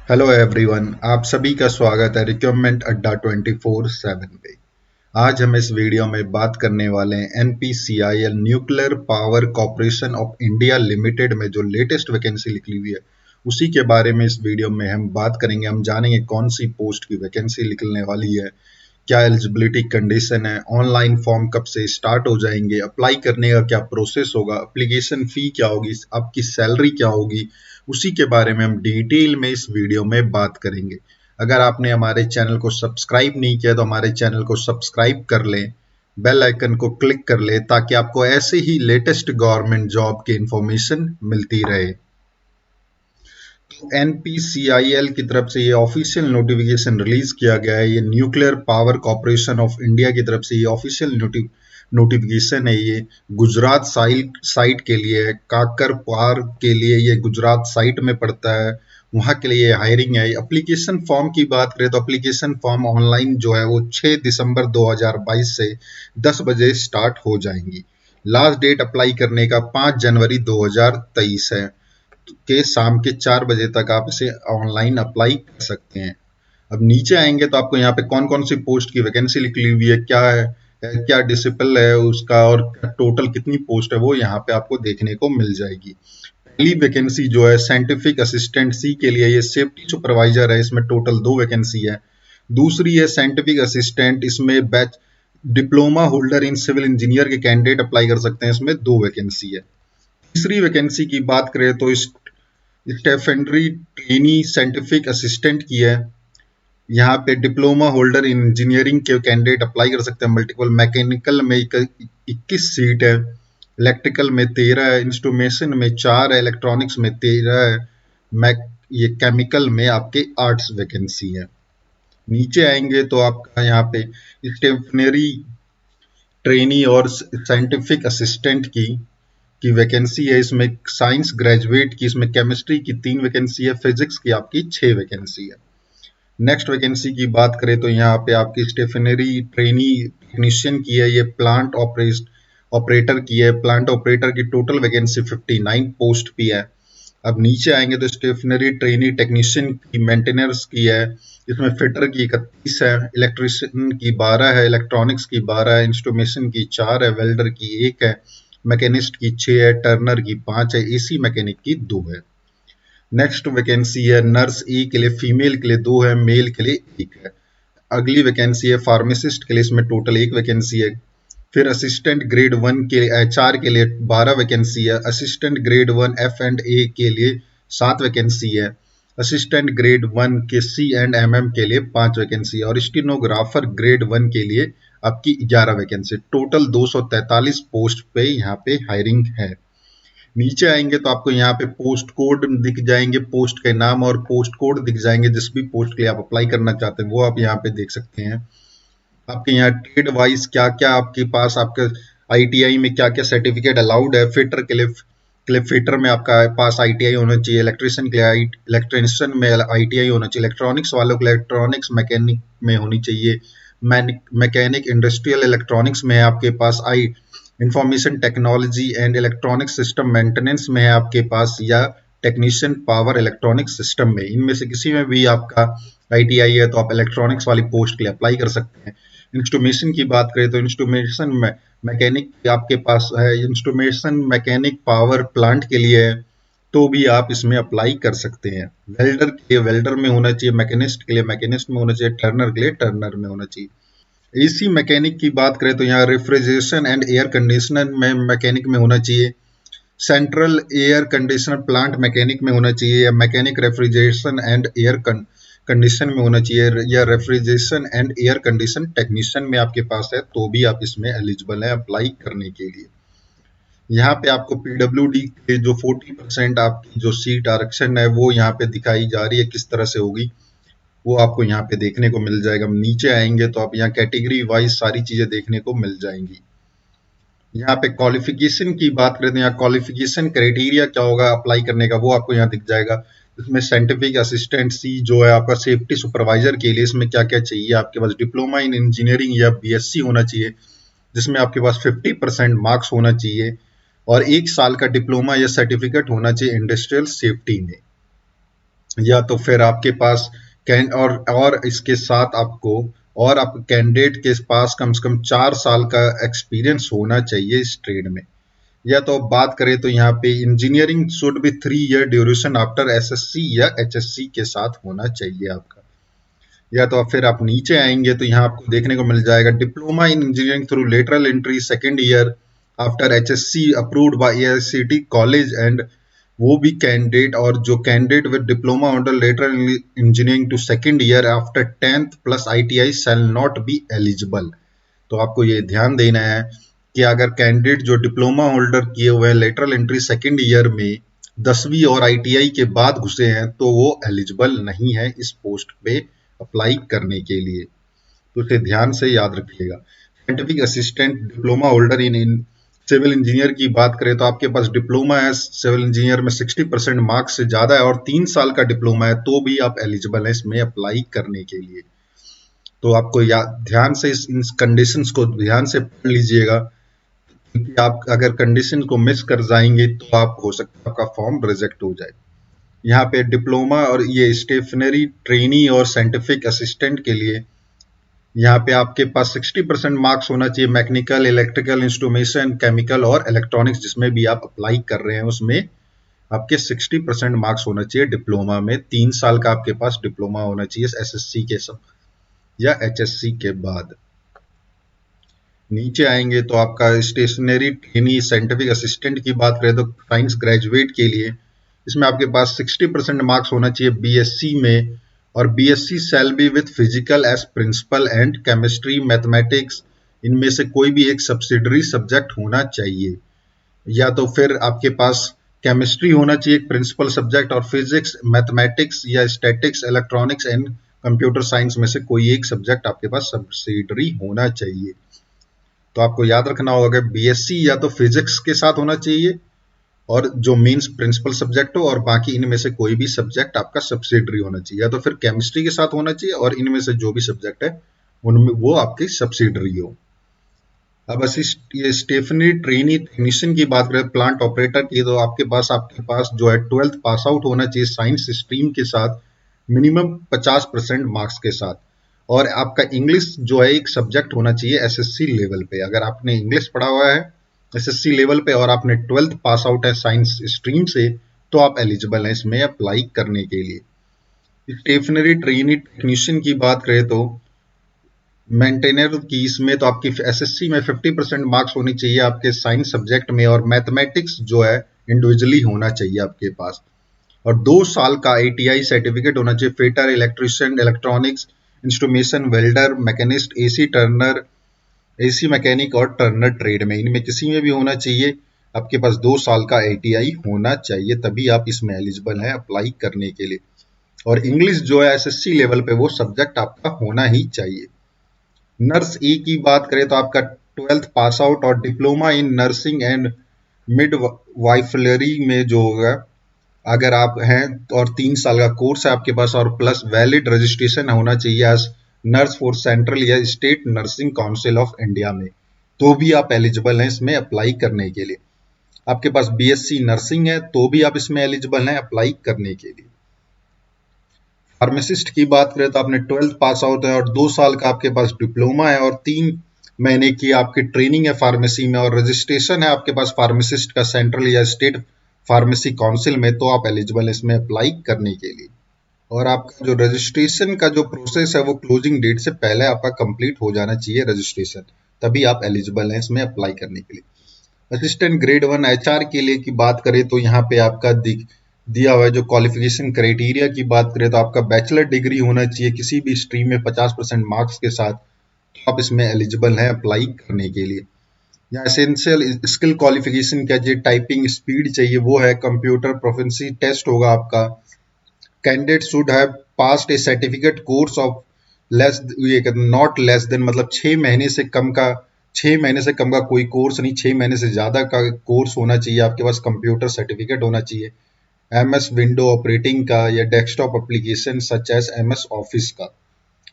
Hello everyone, आप सभी का स्वागत है रिक्रूटमेंट अड्डा 24/7 पे। आज हम इस वीडियो में बात करने वाले हैं NPCIL nuclear power corporation of India limited में जो लेटेस्ट वैकेंसी निकली हुई है उसी के बारे में इस वीडियो में हम बात करेंगे। हम जानेंगे कौन सी पोस्ट की वैकेंसी निकलने वाली है, क्या एलिजिबिलिटी कंडीशन है, ऑनलाइन फॉर्म कब से स्टार्ट हो जाएंगे, अप्लाई करने का क्या प्रोसेस होगा, एप्लीकेशन फी क्या होगी, आपकी सैलरी क्या होगी, उसी के बारे में हम डिटेल में इस वीडियो में बात करेंगे। अगर आपने हमारे चैनल को सब्सक्राइब नहीं किया तो हमारे चैनल को सब्सक्राइब कर लें, बेल आइकन को क्लिक कर लें ताकि आपको ऐसे ही लेटेस्ट गवर्नमेंट जॉब की इंफॉर्मेशन मिलती रहे। एनपीसीआईएल की तरफ से ये ऑफिशियल नोटिफिकेशन रिलीज किया गया है। ये nuclear power corporation of India की तरफ से ये ऑफिशियल नोटिफिकेशन है। ये गुजरात साइट के लिए है, काकर पार के लिए ये गुजरात साइट में पड़ता है, वहां के लिए हायरिंग है। एप्लीकेशन फॉर्म की बात करें तो एप्लीकेशन फॉर्म ऑनलाइन जो है वो 6 दिसंबर 2022 से 10 बजे स्टार्ट हो जाएंगी। लास्ट डेट अप्लाई करने का 5 जनवरी 2023 है के शाम के 4 बजे तक आप इसे ऑनलाइन अप्लाई कर सकते हैं। अब नीचे आएंगे तो आपको यहाँ पे कौन कौन सी पोस्ट की वैकेंसी निकली हुई है, क्या डिसिपल है उसका और टोटल कितनी पोस्ट है वो यहाँ पे आपको देखने को मिल जाएगी। पहली वैकेंसी जो है साइंटिफिक असिस्टेंट सी के लिए, ये सेफ्टी सुपरवाइजर है, इसमें टोटल 2 वैकेंसी है। दूसरी है साइंटिफिक असिस्टेंट, इसमें batch diploma holder in civil engineer के कैंडिडेट अप्लाई कर सकते हैं, इसमें 2 वैकेंसी है। तीसरी वैकेंसी की बात करें तो स्टेफेंड्री ट्रेनी साइंटिफिक असिस्टेंट की है। यहाँ पे डिप्लोमा होल्डर इन इंजीनियरिंग के कैंडिडेट अप्लाई कर सकते हैं। मल्टीपल मैकेनिकल में 21 सीट है, इलेक्ट्रिकल में 13 है, इंस्ट्रूमेशन में 4 है, इलेक्ट्रॉनिक्स में 13 है, ये केमिकल में आपके 8 वैकेंसी है। नीचे आएंगे तो आपका यहाँ पे स्टेफनरी ट्रेनी और साइंटिफिक असिस्टेंट की वैकेंसी है। इसमें साइंस ग्रेजुएट की, इसमें केमिस्ट्री की 3 वैकेंसी है, फिजिक्स की आपकी 6 वैकेंसी है। नेक्स्ट वैकेंसी की बात करें तो यहाँ पे आपकी स्टेफनरी ट्रेनी टेक्नीशियन की है, ये प्लांट ऑपरेटर की है। प्लांट ऑपरेटर की टोटल वैकेंसी 59 पोस्ट भी है। अब नीचे आएंगे तो स्टेशनरी ट्रेनी टेक्नीशियन की मेंटेनेंस की है, इसमें फिटर की 31 है, इलेक्ट्रिशियन की 12 है, इलेक्ट्रॉनिक्स की 12 है, इंस्ट्रूमेशन की 4 है, वेल्डर की 1 है, मैकेनिस्ट की 6 है, टर्नर की 5 है, एसी मैकेनिक की 2 है। नेक्स्ट वैकेंसी है नर्स ई के लिए, फीमेल के लिए 2 है, मेल के लिए 1 है। अगली वैकेंसी है फार्मासिस्ट के लिए, इसमें टोटल 1 वैकेंसी है। फिर असिस्टेंट ग्रेड 1 के एचआर के लिए 12 वैकेंसी है। असिस्टेंट ग्रेड 1 F&A के लिए 7 वैकेंसी है। असिस्टेंट ग्रेड 1 के C&MM के लिए 5 वैकेंसी है और स्टेनोग्राफर ग्रेड 1 के लिए आपकी 11 वैकेंसी। टोटल 243 पोस्ट पे यहाँ पे हायरिंग है। नीचे आएंगे तो आपको यहाँ पे पोस्ट कोड दिख जाएंगे, पोस्ट के नाम और पोस्ट कोड दिख जाएंगे। जिस भी पोस्ट के लिए आप अप्लाई करना चाहते हैं वो आप यहाँ पे देख सकते हैं। आपके यहाँ ट्रेड वाइज क्या क्या आपके पास, आपके आईटीआई में क्या क्या सर्टिफिकेट अलाउड है। फिटर के लिए फिटर में आपका पास आईटीआई होना चाहिए, इलेक्ट्रिशियन के लिए इलेक्ट्रिशियन में आईटीआई होना चाहिए, इलेक्ट्रॉनिक्स वालों को इलेक्ट्रॉनिक्स मैकेनिक में होनी चाहिए, मैकेनिक इंडस्ट्रियल इलेक्ट्रॉनिक्स में है आपके पास, information technology and electronic system maintenance में है आपके पास, या टेक्नीशियन पावर इलेक्ट्रॉनिक सिस्टम में, इनमें से किसी में भी आपका आईटीआई है तो आप इलेक्ट्रॉनिक्स वाली पोस्ट के लिए अप्लाई कर सकते हैं। इंस्ट्रूमेशन की बात करें तो इंस्ट्रूमेशन मैकेनिक आपके पास है, इंस्ट्रूमेशन मैकेनिक पावर प्लांट के लिए है तो भी आप इसमें अप्लाई कर सकते हैं। वेल्डर के लिए वेल्डर में होना चाहिए, मैकेनिस्ट के लिए मैकेनिस्ट में होना चाहिए, टर्नर के लिए टर्नर में होना चाहिए। एसी मैकेनिक की बात करें तो यहाँ रेफ्रिजरेशन एंड एयर कंडीशनर में मैकेनिक में होना चाहिए, central air conditioner plant mechanic में होना चाहिए, या mechanic refrigeration and air condition में होना चाहिए, या refrigeration and air condition technician में आपके पास है तो भी आप इसमें एलिजिबल है अप्लाई करने के लिए। यहाँ पे आपको पीडब्ल्यूडी के जो 40% आपकी जो सीट आरक्षण है वो यहाँ पे दिखाई जा रही है, किस तरह से होगी वो आपको यहाँ पे देखने को मिल जाएगा। नीचे आएंगे तो आप यहाँ कैटेगरी वाइज सारी चीजें देखने को मिल जाएंगी। यहाँ पे क्वालिफिकेशन की बात करें तो यहाँ क्वालिफिकेशन क्राइटेरिया क्या होगा अप्लाई करने का वो आपको यहाँ दिख जाएगा। इसमें साइंटिफिक असिस्टेंट सी जो है आपका सेफ्टी सुपरवाइजर के लिए, इसमें क्या क्या चाहिए, आपके पास डिप्लोमा इन इंजीनियरिंग या बीएससी होना चाहिए जिसमें आपके पास 50% मार्क्स होना चाहिए और 1 साल का डिप्लोमा या सर्टिफिकेट होना चाहिए इंडस्ट्रियल सेफ्टी में। या तो फिर आपके पास कैन और इसके साथ आपको और आप कैंडिडेट के पास कम से कम 4 साल का एक्सपीरियंस होना चाहिए इस ट्रेड में। या तो अब बात करें तो यहाँ पे engineering should be 3 year duration after SSC या एचएससी के साथ होना चाहिए आपका। या तो फिर आप नीचे आएंगे तो यहाँ आपको देखने को मिल जाएगा diploma in engineering through lateral entry second year after HSC approved by AICT college and वो भी कैंडिडेट और जो candidate with diploma under lateral engineering to second year after 10th plus ITI shall not be eligible. तो आपको ये ध्यान देना है कि अगर कैंडिडेट जो डिप्लोमा होल्डर किए हुए हैं लेटरल एंट्री सेकेंड ईयर में 10वीं और आईटीआई के बाद घुसे हैं तो वो एलिजिबल नहीं है इस पोस्ट पे अप्लाई करने के लिए। तो इसे ध्यान से याद रखिएगा। Scientific assistant diploma holder in civil engineer की बात करें तो आपके पास डिप्लोमा है सिविल इंजीनियर में 60% मार्क्स से ज्यादा है और 3 साल का डिप्लोमा है तो भी आप एलिजिबल है इसमें अप्लाई करने के लिए। तो आपको ध्यान से इन कंडीशंस को ध्यान से पढ़ लीजिएगा, क्योंकि आप अगर कंडीशन को मिस कर जाएंगे तो आप हो सकता है आपका फॉर्म रिजेक्ट हो जाए। यहाँ पे डिप्लोमा और ये स्टेशनरी ट्रेनी और साइंटिफिक असिस्टेंट के लिए यहाँ पे आपके पास 60% मार्क्स होना चाहिए मैकेनिकल इलेक्ट्रिकल इंस्ट्रूमेशन केमिकल और इलेक्ट्रॉनिक्स जिसमें भी आप अप्लाई कर रहे हैं उसमें आपके 60% मार्क्स होना चाहिए डिप्लोमा में। 3 साल का आपके पास डिप्लोमा होना चाहिए एसएससी के सब या एचएससी के बाद। नीचे आएंगे तो आपका स्टेशनरी ट्रेनी साइंटिफिक असिस्टेंट की बात करें तो साइंस ग्रेजुएट के लिए इसमें आपके पास 60% मार्क्स होना चाहिए बीएससी में और BSc shall be with physical as principal and chemistry mathematics इनमें से कोई भी एक सब्सिडरी सब्जेक्ट होना चाहिए। या तो फिर आपके पास केमिस्ट्री होना चाहिए एक प्रिंसिपल सब्जेक्ट और फिजिक्स मैथमेटिक्स या statics electronics and computer science में से कोई एक सब्जेक्ट आपके पास सब्सिडरी होना चाहिए। तो आपको याद रखना होगा कि बीएससी या तो फिजिक्स के साथ होना चाहिए और जो मीन्स प्रिंसिपल सब्जेक्ट हो और बाकी इनमें से कोई भी सब्जेक्ट आपका सब्सिडरी होना चाहिए, या तो फिर केमिस्ट्री के साथ होना चाहिए और इनमें से जो भी सब्जेक्ट है उनमें वो आपकी सब्सिडरी हो। अब ये स्टेफनी ट्रेनी टेक्नीशियन की बात करें प्लांट ऑपरेटर की तो आपके पास जो है 12th पास आउट होना चाहिए साइंस स्ट्रीम के साथ मिनिमम 50% मार्क्स के साथ और आपका इंग्लिश जो है एक सब्जेक्ट होना चाहिए एसएससी लेवल पे। अगर आपने इंग्लिश पढ़ा हुआ है एसएससी लेवल पे और आपने 12th पास आउट है साइंस स्ट्रीम से तो आप एलिजिबल हैं इसमें अप्लाई करने के लिए। स्टेशनरी ट्रेनी टेक्नीशियन की बात करें तो मेंटेनर की इसमें तो आपकी एसएससी में 50% मार्क्स होनी चाहिए आपके साइंस सब्जेक्ट में और मैथमेटिक्स जो है इंडिविजुअली होना चाहिए आपके पास और 2 साल का आईटीआई सर्टिफिकेट होना चाहिए fitter electrician electronics instrumentation welder machinist AC Turner AC mechanic और टर्नर ट्रेड में इनमें किसी में भी होना चाहिए। आपके पास 2 साल का आईटीआई होना चाहिए तभी आप इसमें एलिजिबल हैं अप्लाई करने के लिए और इंग्लिश जो है एसएससी लेवल पे वो सब्जेक्ट आपका होना ही चाहिए। नर्स ई की बात करें तो आपका 12th पास आउट और diploma in nursing and midwifery में जो होगा अगर आप हैं और 3 साल का कोर्स है आपके पास और प्लस वैलिड रजिस्ट्रेशन होना चाहिए एज नर्स फॉर सेंट्रल या state nursing council of India में तो भी आप एलिजिबल हैं इसमें अप्लाई करने के लिए। आपके पास बीएससी नर्सिंग है तो भी आप इसमें एलिजिबल हैं अप्लाई करने के लिए। फार्मासिस्ट की बात करें तो आपने 12th पास आउट है और 2 साल का आपके पास डिप्लोमा है और 3 महीने की आपकी ट्रेनिंग है फार्मेसी में और रजिस्ट्रेशन है आपके पास फार्मासिस्ट का सेंट्रल या स्टेट फार्मेसी काउंसिल में तो आप एलिजिबल इसमें अप्लाई करने के लिए। और आपका जो रजिस्ट्रेशन का जो प्रोसेस है वो क्लोजिंग डेट से पहले आपका कंप्लीट हो जाना चाहिए रजिस्ट्रेशन तभी आप एलिजिबल हैं इसमें अप्लाई करने के लिए। असिस्टेंट ग्रेड 1 एचआर के लिए की बात करें तो यहाँ पे आपका दिया हुआ है जो क्वालिफिकेशन क्राइटेरिया की बात करें तो आपका बैचलर डिग्री होना चाहिए किसी भी स्ट्रीम में 50% मार्क्स के साथ तो आप इसमें एलिजिबल हैं अप्लाई करने के लिए। यहाँ एसेंशियल स्किल क्वालिफिकेशन क्या चाहिए टाइपिंग स्पीड चाहिए वो है कंप्यूटर प्रोफिशिएंसी टेस्ट होगा आपका। Candidate should have passed A certificate course of less ये नॉट लेस देन मतलब 6 महीने से कम का कोई कोर्स नहीं 6 महीने से ज्यादा का कोर्स होना चाहिए आपके पास कंप्यूटर सर्टिफिकेट होना चाहिए एमएस विंडो ऑपरेटिंग का या desktop application such as MS office का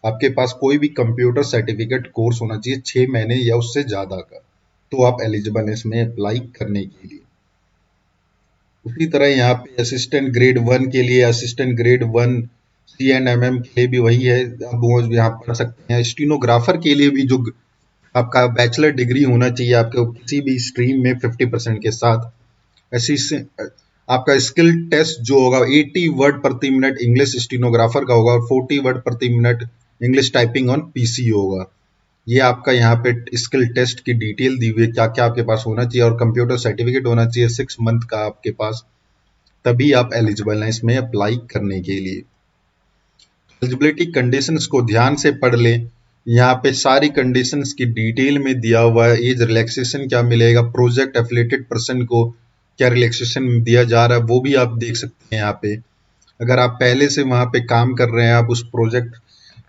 आपके पास कोई भी कंप्यूटर सर्टिफिकेट कोर्स होना चाहिए 6 महीने या उससे ज्यादा का तो आप एलिजिबल हैं इसमें अप्लाई करने के लिए। उसी तरह यहाँ पे असिस्टेंट ग्रेड 1 के लिए असिस्टेंट ग्रेड 1 C&MM के लिए भी वही है, अब वो यहाँ पढ़ सकते हैं। स्टीनोग्राफर के लिए भी जो आपका बैचलर डिग्री होना चाहिए आपके किसी भी स्ट्रीम में 50% के साथ। ऐसी से आपका स्किल टेस्ट जो होगा 80 वर्ड प्रति मिनट इंग्लिश स्टीनोग्राफर का होगा और 40 वर्ड प्रति minute English typing on PC होगा। ये आपका यहाँ पे स्किल टेस्ट की डिटेल दी हुई है, क्या क्या आपके पास होना चाहिए, और कंप्यूटर सर्टिफिकेट होना चाहिए 6 मंथ का आपके पास, तभी आप एलिजिबल हैं इसमें अप्लाई करने के लिए। एलिजिबिलिटी कंडीशंस को ध्यान से पढ़ लें, यहाँ पे सारी कंडीशंस की डिटेल में दिया हुआ है। एज रिलैक्सेशन क्या मिलेगा, प्रोजेक्ट एफिलिएटेड पर्सन को क्या रिलैक्सेशन दिया जा रहा है वो भी आप देख सकते हैं यहाँ पे। अगर आप पहले से वहाँ पे काम कर रहे हैं, आप उस प्रोजेक्ट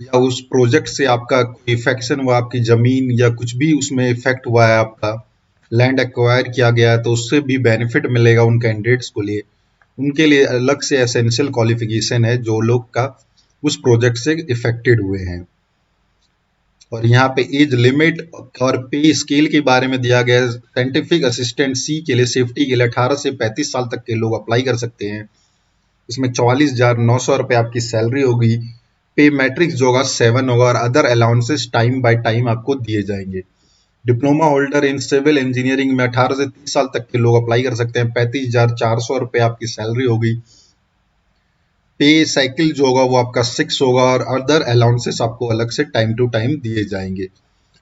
या उस प्रोजेक्ट से आपका कोई इफेक्शन हुआ, आपकी जमीन या कुछ भी उसमें इफेक्ट हुआ है, आपका लैंड एक्वायर किया गया है, तो उससे भी बेनिफिट मिलेगा उन कैंडिडेट्स को लिए। उनके लिए अलग से एसेंशियल क्वालिफिकेशन है जो लोग का उस प्रोजेक्ट से इफेक्टेड हुए हैं। और यहाँ पे एज लिमिट और पे स्केल के बारे में दिया गया है। साइंटिफिक असिस्टेंट सी के लिए सेफ्टी के लिए 18 से 35 साल तक के लोग अप्लाई कर सकते हैं। इसमें 44,900 रुपये आपकी सैलरी होगी। पे मैट्रिक्स जो होगा 7 होगा और other allowances time by time आपको दिए जाएंगे। Diploma holder in civil engineering में 18 से 30 साल तक के लोग अप्लाई कर सकते हैं। 35,400 रुपये आपकी सैलरी होगी। पे साइकिल जो होगा वो आपका 6 होगा और अदर अलाउंसेस आपको अलग से टाइम टू टाइम दिए जाएंगे।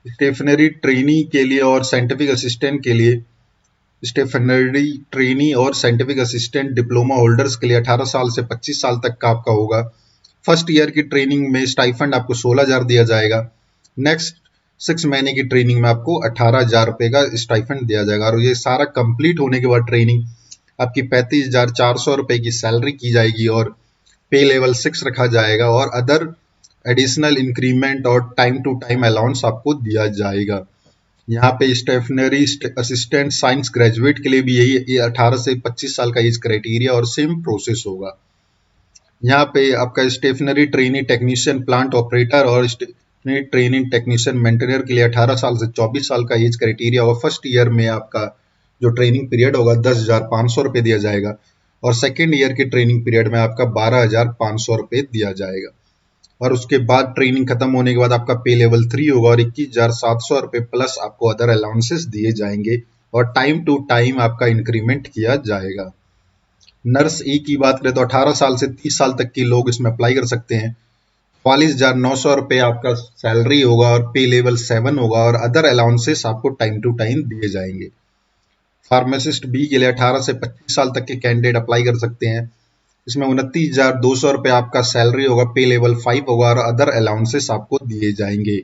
स्टेशनरी ट्रेनी के लिए और साइंटिफिक असिस्टेंट के लिए, स्टेशनरी ट्रेनी और साइंटिफिक असिस्टेंट डिप्लोमा होल्डर्स के लिए 18 साल से 25 साल तक का आपका होगा। फर्स्ट ईयर की ट्रेनिंग में स्टाइफंड आपको 16,000 दिया जाएगा। नेक्स्ट 6 महीने की ट्रेनिंग में आपको 18,000 रुपये का स्टाइफंड दिया जाएगा और ये सारा कंप्लीट होने के बाद ट्रेनिंग आपकी 35,400 रुपये की सैलरी की जाएगी और पे लेवल 6 रखा जाएगा और अदर एडिशनल इंक्रीमेंट और टाइम टू टाइम अलाउंस आपको दिया जाएगा। यहाँ पे स्टेशनरी असिस्टेंट साइंस ग्रेजुएट के लिए भी यही 18 से 25 साल का एज क्राइटेरिया और सेम प्रोसेस होगा। यहाँ पे आपका stationary training technician plant operator और स्टेशनरी ट्रेनिंग टेक्नीशियन मेंटेनर के लिए 18 साल से 24 साल का एज क्राइटेरिया और फर्स्ट ईयर में आपका जो ट्रेनिंग पीरियड होगा 10,500 रुपये दिया जाएगा और सेकेंड ईयर के ट्रेनिंग पीरियड में आपका 12,500 रुपये दिया जाएगा और उसके बाद ट्रेनिंग खत्म होने के बाद आपका पे लेवल 3 होगा और 21,700 रुपये प्लस आपको अदर अलाउंसेस दिए जाएंगे और टाइम टू टाइम आपका इंक्रीमेंट किया जाएगा। नर्स ई की बात करें तो 18 साल से 30 साल तक के लोग इसमें अप्लाई कर सकते हैं। 44,900 रुपये आपका सैलरी होगा और पे लेवल 7 होगा और अदर अलाउंसेस आपको टाइम टू टाइम दिए जाएंगे। फार्मासिस्ट बी के लिए 18 से 25 साल तक के कैंडिडेट अप्लाई कर सकते हैं। इसमें 29,200 रुपये आपका सैलरी होगा, पे लेवल 5 होगा और अदर अलाउंसेस आपको दिए जाएंगे।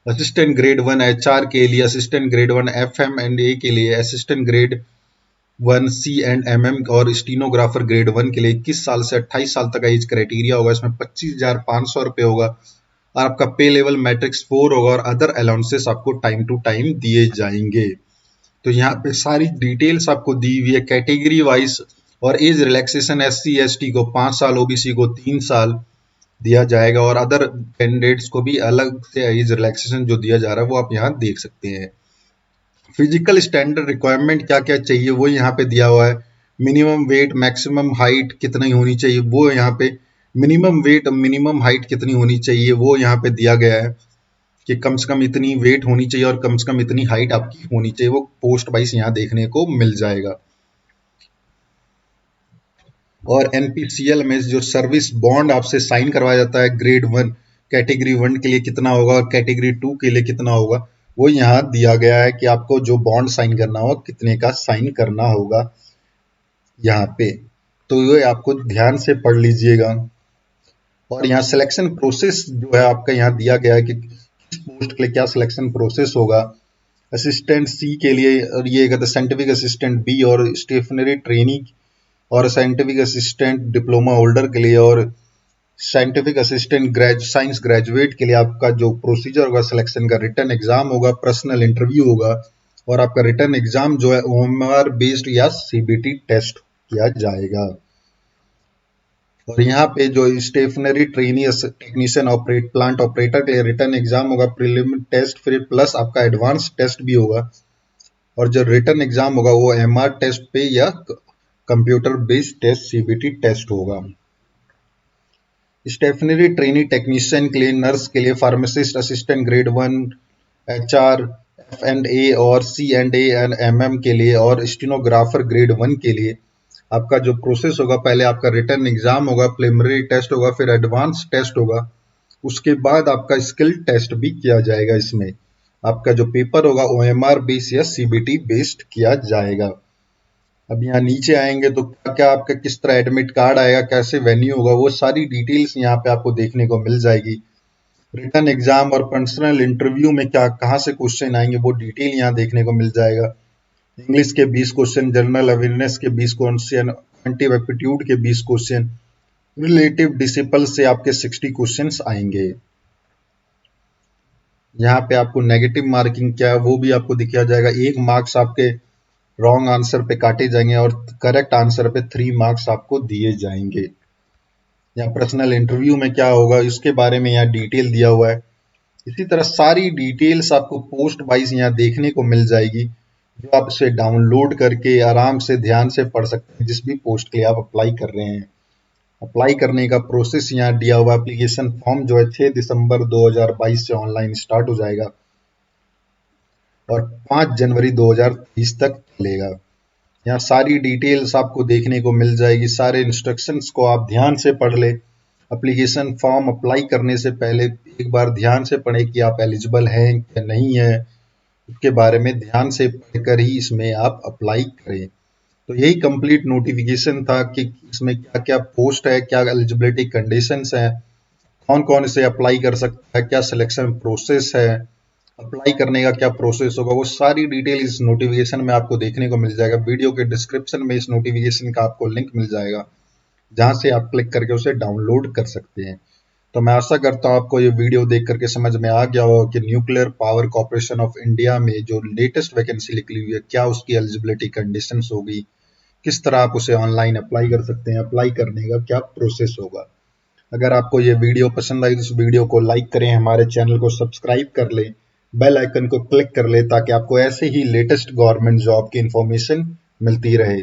असिस्टेंट ग्रेड 1 HR के लिए, असिस्टेंट ग्रेड 1 FM&A के लिए, असिस्टेंट ग्रेड 1 C&MM और स्टीनोग्राफर ग्रेड 1 के लिए 21 साल से 28 साल तक का एज क्राइटेरिया होगा। इसमें 25,500 रुपये होगा और आपका पे लेवल मैट्रिक्स 4 होगा और अदर अलाउंसेस आपको टाइम टू टाइम दिए जाएंगे। तो यहाँ पे सारी डिटेल्स आपको दी हुई है कैटेगरी वाइज और एज रिलैक्सेशन SC ST को 5 साल, OBC को 3 साल दिया जाएगा और अदर कैंडिडेट्स को भी अलग से एज रिलैक्सेशन जो दिया जा रहा है वो आप यहाँ देख सकते हैं। फिजिकल स्टैंडर्ड रिक्वायरमेंट क्या क्या चाहिए वो यहाँ पे दिया हुआ है। मिनिमम वेट, मैक्सिमम हाइट कितनी होनी चाहिए वो यहाँ पे, मिनिमम वेट मिनिमम हाइट कितनी होनी चाहिए वो यहाँ पे दिया गया है कि कम से कम इतनी वेट होनी चाहिए और कम से कम इतनी हाइट आपकी होनी चाहिए। वो पोस्ट वाइज यहाँ देखने को मिल जाएगा। और NPCL में जो सर्विस बॉन्ड आपसे साइन करवाया जाता है ग्रेड 1 कैटेगरी 1 के लिए कितना होगा और कैटेगरी 2 के लिए कितना होगा वो यहाँ दिया गया है कि आपको जो बॉन्ड साइन करना होगा कितने का साइन करना होगा यहाँ पे। तो ये आपको ध्यान से पढ़ लीजिएगा। और यहाँ सिलेक्शन प्रोसेस जो है आपका यहाँ दिया गया है कि किस पोस्ट के लिए क्या सिलेक्शन प्रोसेस होगा। असिस्टेंट सी के लिए और ये कहते हैं साइंटिफिक असिस्टेंट बी और स्टेशनरी ट्रेनिंग और साइंटिफिक असिस्टेंट डिप्लोमा होल्डर के लिए और साइंटिफिक असिस्टेंट साइंस ग्रेजुएट के लिए आपका जो प्रोसीजर होगा सिलेक्शन का, रिटर्न एग्जाम होगा, पर्सनल इंटरव्यू होगा और आपका रिटर्न एग्जाम जो है OMR बेस्ड या CBT टेस्ट किया जाएगा। और यहाँ पे जो stationary trainee technician plant operator के लिए रिटर्न एग्जाम होगा, प्रीलिमिनरी टेस्ट फिर प्लस आपका एडवांस टेस्ट भी होगा और जो रिटर्न एग्जाम होगा वो MR टेस्ट पे या computer based test CBT test होगा। स्टेफनरी ट्रेनी टेक्नीशियन के लिए, नर्स के लिए, pharmacist assistant grade 1, HR, F&A और C&A एंड MM के लिए, और स्टेनोग्राफर ग्रेड 1 के लिए आपका जो प्रोसेस होगा, पहले आपका रिटन एग्जाम होगा, प्रिलिमिनरी टेस्ट होगा, फिर एडवांस टेस्ट होगा, उसके बाद आपका स्किल टेस्ट भी किया जाएगा। इसमें आपका जो पेपर होगा OMR बेस्ड या CBT बेस्ड किया जाएगा। अब यहाँ नीचे आएंगे तो क्या क्या आपका किस तरह एडमिट कार्ड आएगा, कैसे वेन्यू होगा, वो सारी डिटेल्स यहाँ पे आपको देखने को मिल जाएगी। रिटन एग्जाम और पर्सनल इंटरव्यू में क्या कहाँ से क्वेश्चन आएंगे वो डिटेल यहाँ देखने को मिल जाएगा। इंग्लिश के 20 क्वेश्चन, जनरल अवेयरनेस के 20 क्वेश्चन, क्वांटिटेटिव एप्टीट्यूड के 20 क्वेश्चन, रिलेटिव डिसिपल से आपके 60 क्वेश्चंस आएंगे। यहाँ पे आपको नेगेटिव मार्किंग क्या है वो भी आपको दिखाया जाएगा। 1 मार्क्स आपके रॉन्ग आंसर पे काटे जाएंगे और करेक्ट आंसर पे 3 मार्क्स आपको दिए जाएंगे। यहाँ पर्सनल इंटरव्यू में क्या होगा इसके बारे में यहाँ डिटेल दिया हुआ है। इसी तरह सारी डिटेल्स आपको पोस्ट वाइज यहाँ देखने को मिल जाएगी, जो आप इसे डाउनलोड करके आराम से ध्यान से पढ़ सकते हैं जिस भी पोस्ट के लिए आप अप्लाई कर रहे हैं। अप्लाई करने का प्रोसेस यहाँ दिया हुआ। एप्लीकेशन फॉर्म जो है 6 दिसंबर 2022 से ऑनलाइन स्टार्ट हो जाएगा और 5 जनवरी 2023 तक चलेगा। यहाँ सारी डिटेल्स आपको देखने को मिल जाएगी, सारे इंस्ट्रक्शंस को आप ध्यान से पढ़ ले। एप्लीकेशन फॉर्म अप्लाई करने से पहले एक बार ध्यान से पढ़ें कि आप एलिजिबल हैं या नहीं है, उसके बारे में ध्यान से पढ़कर ही इसमें आप अप्लाई करें। तो यही कंप्लीट नोटिफिकेशन था कि इसमें क्या क्या पोस्ट है, क्या एलिजिबिलिटी कंडीशंस है, कौन कौन इसे अप्लाई कर सकता है, क्या सिलेक्शन प्रोसेस है, अप्लाई करने का क्या प्रोसेस होगा, वो सारी डिटेल इस नोटिफिकेशन में आपको देखने को मिल जाएगा। वीडियो के डिस्क्रिप्शन में इस नोटिफिकेशन का आपको लिंक मिल जाएगा, जहां से आप क्लिक करके उसे डाउनलोड कर सकते हैं। तो मैं आशा करता हूँ आपको ये वीडियो देख करके समझ में आ गया होगा कि nuclear power corporation of India में जो लेटेस्ट वैकेंसी निकली हुई है, क्या उसकी एलिजिबिलिटी कंडीशंस होगी, किस तरह आप उसे ऑनलाइन अप्लाई कर सकते हैं, अप्लाई करने का क्या प्रोसेस होगा। अगर आपको ये वीडियो पसंद आई तो इस वीडियो को लाइक करें, हमारे चैनल को सब्सक्राइब कर लें, बेल आइकन को क्लिक कर लें ताकि आपको ऐसे ही लेटेस्ट गवर्नमेंट जॉब की इंफॉर्मेशन मिलती रहे।